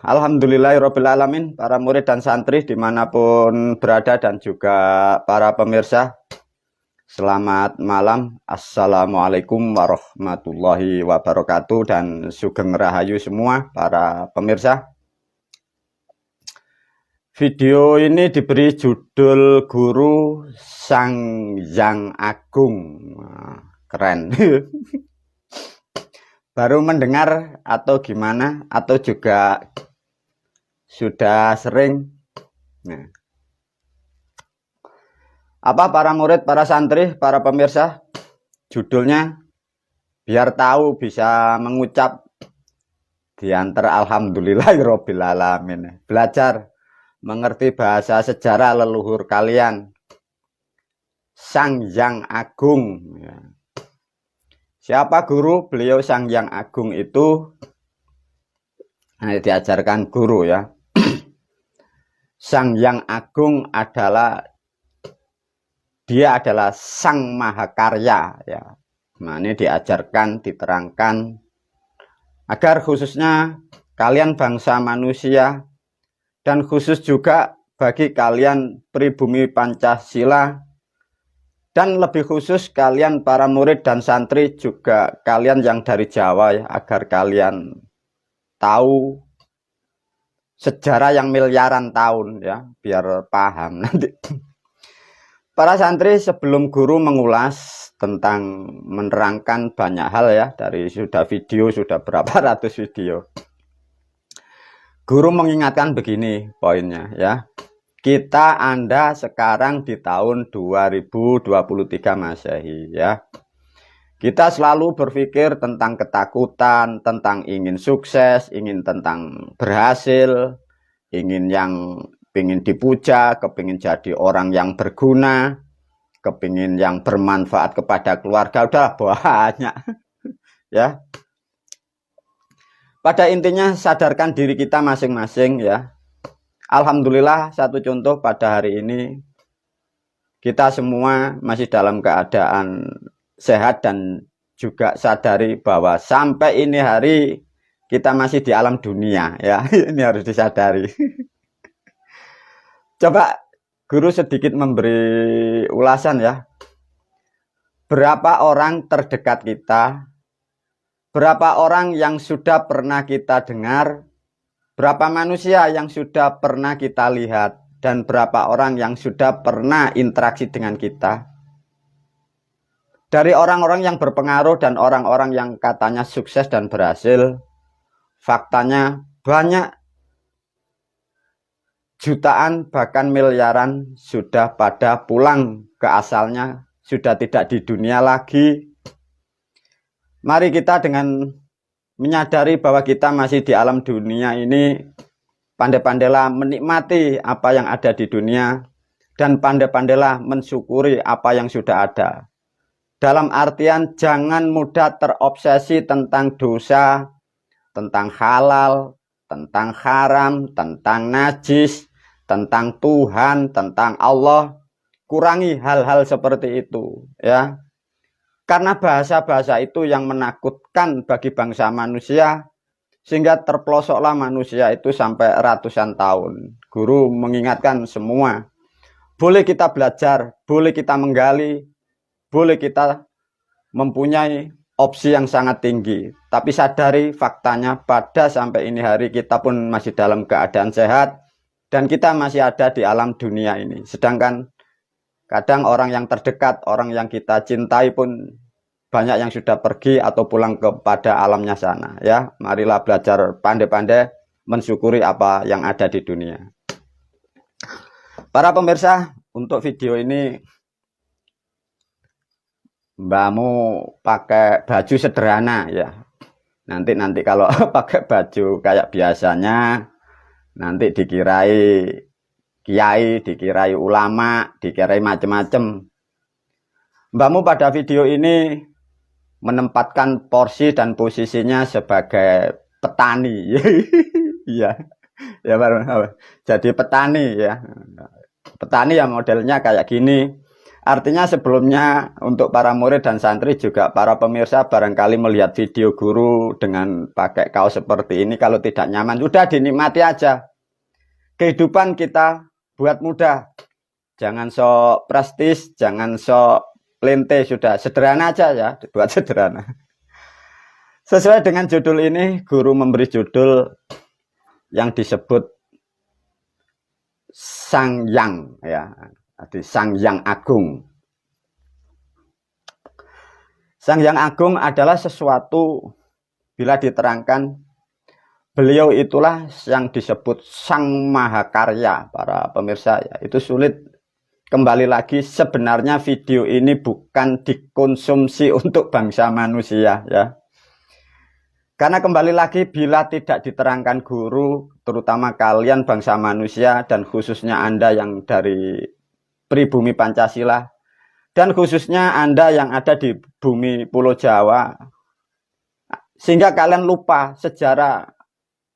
Alhamdulillahirabbil alamin, para murid dan santri dimanapun berada dan juga para pemirsa. Selamat malam. Assalamualaikum warahmatullahi wabarakatuh dan sugeng rahayu semua para pemirsa. Video ini diberi judul Guru Sang Yang Agung. Keren. Baru mendengar atau gimana, atau juga sudah sering? Nah. Apa para murid, para santri, para pemirsa? Judulnya biar tahu bisa mengucap diantar alhamdulillahirabbil alamin. Belajar mengerti bahasa sejarah leluhur kalian. Sang Yang Agung. Siapa guru? Beliau Sang Yang Agung itu diajarkan guru ya. Sang Yang Agung adalah dia adalah Sang Mahakarya ya. Nah, ini diajarkan, diterangkan agar khususnya kalian bangsa manusia dan khusus juga bagi kalian pribumi Pancasila dan lebih khusus kalian para murid dan santri juga kalian yang dari Jawa ya, agar kalian tahu sejarah yang miliaran tahun ya, biar paham nanti. Para santri, sebelum guru mengulas tentang menerangkan banyak hal ya, dari sudah berapa ratus video. Guru mengingatkan begini poinnya ya. Anda sekarang di tahun 2023 Masehi ya. Kita selalu berpikir tentang ketakutan, tentang ingin sukses, ingin tentang berhasil, ingin dipuja, kepingin jadi orang yang berguna, kepingin yang bermanfaat kepada keluarga, udah banyak ya. Pada intinya sadarkan diri kita masing-masing ya. Alhamdulillah, satu contoh pada hari ini kita semua masih dalam keadaan sehat dan juga sadari bahwa sampai ini hari kita masih di alam dunia ya. Ini harus disadari. Coba guru sedikit memberi ulasan ya. Berapa orang terdekat kita, berapa orang yang sudah pernah kita dengar, berapa manusia yang sudah pernah kita lihat, dan berapa orang yang sudah pernah interaksi dengan kita. Dari orang-orang yang berpengaruh dan orang-orang yang katanya sukses dan berhasil, faktanya banyak, jutaan bahkan miliaran sudah pada pulang ke asalnya, sudah tidak di dunia lagi. Mari kita dengan menyadari bahwa kita masih di alam dunia ini, pandai-pandailah menikmati apa yang ada di dunia dan pandai-pandailah mensyukuri apa yang sudah ada. Dalam artian jangan mudah terobsesi tentang dosa, tentang halal, tentang haram, tentang najis, tentang Tuhan, tentang Allah. Kurangi hal-hal seperti itu ya. Karena bahasa-bahasa itu yang menakutkan bagi bangsa manusia, sehingga terpelosoklah manusia itu sampai ratusan tahun. Guru mengingatkan semua, boleh kita belajar, boleh kita menggali, boleh kita mempunyai opsi yang sangat tinggi, tapi sadari faktanya pada sampai ini hari kita pun masih dalam keadaan sehat dan kita masih ada di alam dunia ini. Sedangkan kadang orang yang terdekat, orang yang kita cintai pun banyak yang sudah pergi atau pulang kepada alamnya sana ya. Marilah belajar pandai-pandai mensyukuri apa yang ada di dunia. Para pemirsa, untuk video ini mbakmu pakai baju sederhana ya. Nanti kalau pakai baju kayak biasanya nanti dikirai kiai, dikirai ulama, dikirai macam-macam. Mbakmu pada video ini menempatkan porsi dan posisinya sebagai petani. Iya. Ya baru. Jadi petani ya. Petani ya modelnya kayak gini. Artinya sebelumnya untuk para murid dan santri juga para pemirsa barangkali melihat video guru dengan pakai kaos seperti ini, kalau tidak nyaman sudah dinikmati aja. Kehidupan kita buat mudah. Jangan sok prestis, jangan sok lente, sudah sederhana aja ya, buat sederhana. Sesuai dengan judul ini, guru memberi judul yang disebut Sang Yang ya. Sang Yang Agung. Sang Yang Agung adalah sesuatu, bila diterangkan, beliau itulah yang disebut Sang Mahakarya, para pemirsa ya. Itu sulit. Kembali lagi, sebenarnya video ini bukan dikonsumsi untuk bangsa manusia ya. Karena kembali lagi, bila tidak diterangkan guru, terutama kalian bangsa manusia dan khususnya Anda yang dari pribumi Pancasila, dan khususnya Anda yang ada di bumi Pulau Jawa, sehingga kalian lupa sejarah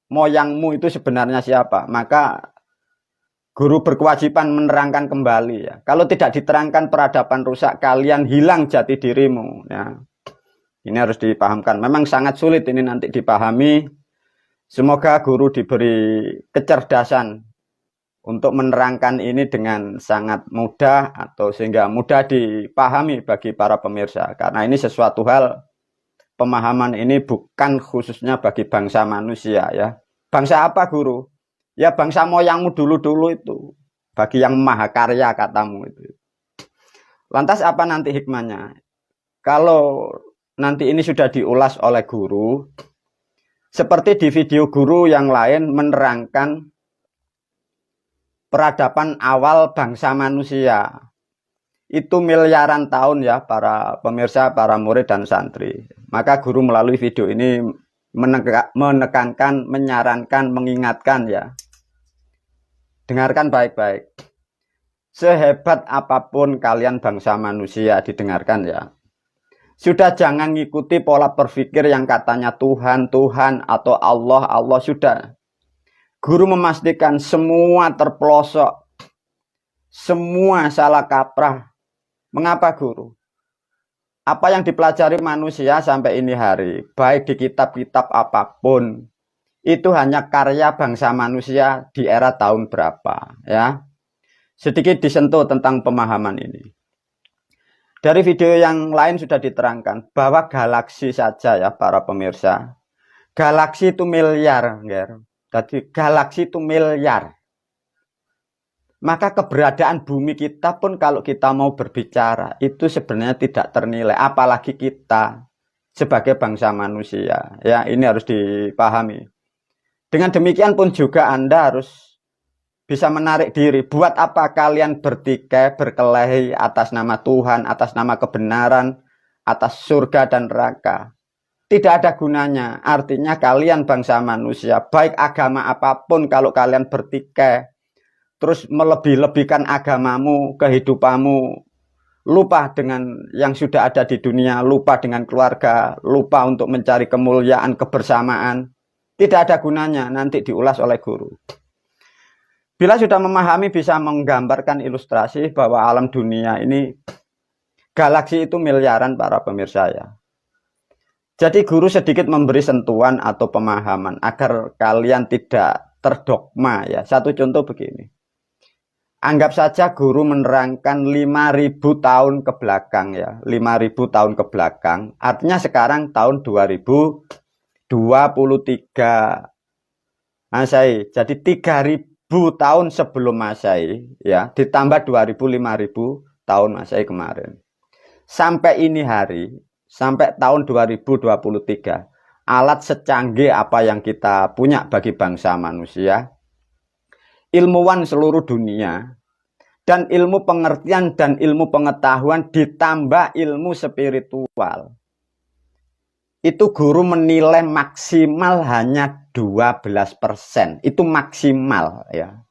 moyangmu itu sebenarnya siapa, maka guru berkewajiban menerangkan kembali ya. Kalau tidak diterangkan, peradaban rusak, kalian hilang jati dirimu ya. Ini harus dipahamkan. Memang sangat sulit ini nanti dipahami. Semoga guru diberi kecerdasan untuk menerangkan ini dengan sangat mudah, atau sehingga mudah dipahami bagi para pemirsa. Karena ini sesuatu hal, pemahaman ini bukan khususnya bagi bangsa manusia ya. Bangsa apa guru? Ya bangsa moyangmu dulu-dulu itu. Bagi yang mahakarya katamu itu. Lantas apa nanti hikmahnya? Kalau nanti ini sudah diulas oleh guru, seperti di video guru yang lain menerangkan peradaban awal bangsa manusia. Itu miliaran tahun ya para pemirsa, para murid dan santri. Maka guru melalui video ini menekankan, menyarankan, mengingatkan ya. Dengarkan baik-baik. Sehebat apapun kalian bangsa manusia, didengarkan ya. Sudah jangan ngikuti pola berpikir yang katanya Tuhan, Tuhan atau Allah, Allah sudah. Guru memastikan semua terpelosok, semua salah kaprah. Mengapa guru? Apa yang dipelajari manusia sampai ini hari, baik di kitab-kitab apapun, itu hanya karya bangsa manusia di era tahun berapa ya. Sedikit disentuh tentang pemahaman ini. Dari video yang lain sudah diterangkan bahwa galaksi saja ya para pemirsa. Galaksi itu miliar, ya. Jadi galaksi itu miliar. Maka keberadaan bumi kita pun kalau kita mau berbicara itu sebenarnya tidak ternilai. Apalagi kita sebagai bangsa manusia. Ya, ini harus dipahami. Dengan demikian pun juga Anda harus bisa menarik diri. Buat apa kalian bertikai, berkelahi atas nama Tuhan, atas nama kebenaran, atas surga dan neraka? Tidak ada gunanya. Artinya kalian bangsa manusia, baik agama apapun, kalau kalian bertikai, terus melebih-lebihkan agamamu, kehidupanmu, lupa dengan yang sudah ada di dunia, lupa dengan keluarga, lupa untuk mencari kemuliaan, kebersamaan, tidak ada gunanya. Nanti diulas oleh guru. Bila sudah memahami, bisa menggambarkan ilustrasi bahwa alam dunia ini, galaksi itu miliaran para pemirsa ya. Jadi guru sedikit memberi sentuhan atau pemahaman agar kalian tidak terdogma ya. Satu contoh begini. Anggap saja guru menerangkan 5.000 tahun ke belakang ya. 5.000 tahun ke belakang. Artinya sekarang tahun 2023 Masehi. Jadi 3.000 tahun sebelum Masehi ya. Ditambah 2.000, 5.000 tahun Masehi kemarin. Sampai ini hari, sampai tahun 2023, alat secanggih apa yang kita punya bagi bangsa manusia, ilmuwan seluruh dunia, dan ilmu pengertian dan ilmu pengetahuan ditambah ilmu spiritual, itu guru menilai maksimal hanya 12%. Itu maksimal ya.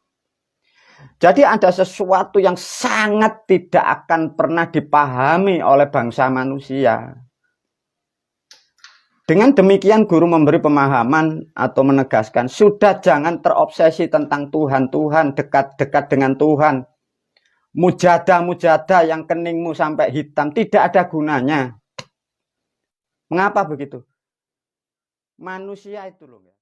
Jadi ada sesuatu yang sangat tidak akan pernah dipahami oleh bangsa manusia. Dengan demikian guru memberi pemahaman atau menegaskan, sudah jangan terobsesi tentang Tuhan, dekat-dekat dengan Tuhan. mujadah-mujadah yang keningmu sampai hitam tidak ada gunanya. Mengapa begitu? Manusia itu loh.